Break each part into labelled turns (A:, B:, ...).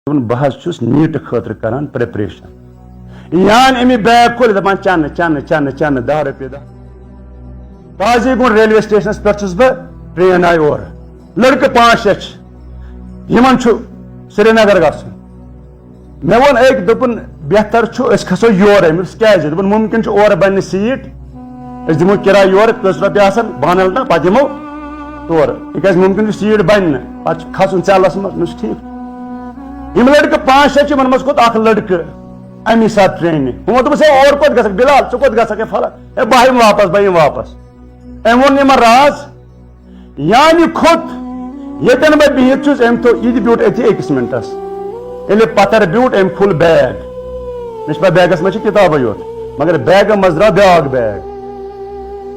A: بہت چھس نیٹ خاطر کران پریپریشن یان امی بیگ کھول دپان چن چن چن چن 10 رۄپیہِ دہ قاضی گنڈ ریلوے سٹیشنس پہ چھس بہ ٹرین آئی اور لڑکہ 5-6 یمن چھُ سری نگر گژھُن مے وون أکۍ دوٚپُن بہتر چھُ أسۍ کھسو یورے مےٚ دوٚپُس کیازِ دوٚپُن ممکن چھُ اورٕ بنہِ سیٖٹ أسۍ دِمو کِراے یورٕ کٔژ رۄپیہِ آسن بانل تام پتہٕ یِمو تورٕ تِکیازِ ممکن چھُ سیٖٹ بنہِ نہٕ پتہٕ چھُ کھسُن ژیلس منٛز مےٚ دوٚپُس ٹھیٖک یم لڑکہ 5-6 یمن منٛز کھوٚت اکھ لڑکہٕ امی ساتہٕ ٹرینہِ وۄنۍ دوٚپُس ہے اور کوٚت گژھکھ بلال ژٕ کوٚت گژھکھ ہے فلان ہے بہٕ یِمہٕ واپس بہٕ یِمہٕ واپس أمۍ ووٚن یِمن راز یانہِ کھوٚت ییٚتٮ۪ن بہٕ بِہِتھ چھُس أمۍ تھوٚو یہِ تہِ بیوٗٹھ أتھی أکِس مِنٹس ییٚلہِ پتھر بیوٗٹھ أمۍ کھول بیگ مےٚ چھُ پاے بیگس منٛز چھِ کِتابٕے یوت مگر بیگہٕ منٛز درٛاو بیاکھ بیگ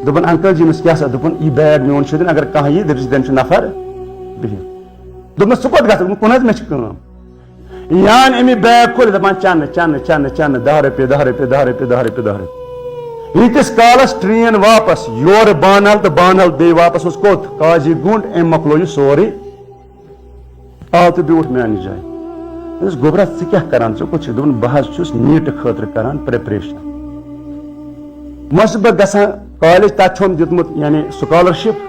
A: دوٚپُن انکل جی أمِس کیٛاہ سا دوٚپُن یہِ بیگ میون چھُ دِنۍ اگر کانٛہہ یی دٔپِس ییٚتٮ۪ن چھُ نفر بِہِتھ دوٚپمَس ژٕ کوٚت گژھکھ کُن حظ مےٚ چھِ کٲم یان امی بیگ کھول دپان چن چن چن چن 10 رۄپیہِ 10 رۄپیہِ 10 رۄپیہِ 10 رۄپیہِ 10 رۄپیہِ ییٖتِس کالس ٹرین واپس یورٕ بانہل تہٕ بانہل بیٚیہِ واپس اوس کوٚت قاضی گنڈ أمۍ مۄکلو یہِ سورُے آو تہٕ بیوٗٹھ میانہِ جایہِ مےٚ دوٚپُس گوبرا ژٕ کیٛاہ کران ژٕ کوٚت چھُکھ دوٚپُن بہٕ حظ چھُس نیٖٹہٕ خٲطرٕ کران پریپریشن وۄنۍ چھُس بہٕ گژھان کالج تتہِ چھُم دیُتمُت یعنی سکالرشپ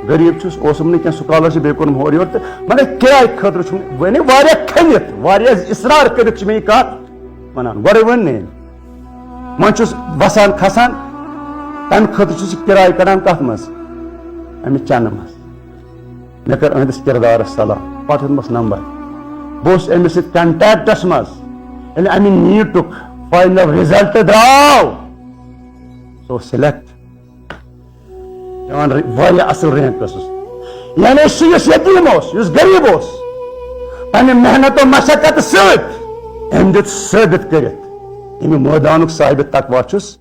A: غریب چھُس اوسُم نہٕ کینٛہہ سکالرشپ بیٚیہِ کوٚرُم ہورٕ یورٕ تہٕ مگر کِراے خٲطرٕ چھُم وۄنۍ واریاہ کھٔنِتھ واریاہ اصرار کٔرِتھ چھِ مےٚ یہِ کتھ ونان گۄڈے ؤنۍ نہٕ أمۍ وۄنۍ چھُس وسان کھسان تمہِ خٲطرٕ چھُس یہِ کِراے کڑان کتھ منٛز امہِ چنہٕ منٛز مےٚ کٔر أہنٛدِس کردارس سلام پتہٕ ہیوٚتمَس نمبر بہٕ اوسُس أمِس سۭتۍ کنٹیکٹس منٛز ییٚلہِ امہِ نیٖٹُک فاینل رِزلٹ درٛاو سُہ اوس سِلیکٹ واریاہ اصل رینک ٲسٕس یعنی سُہ یُس یتیٖم اوس یُس غریب اوس پننہِ محنت و مشقت سۭتۍ أمۍ دیُت ثٲبت کٔرِتھ ییٚمہِ مٲدانُک صاحبِ تقوا چھُس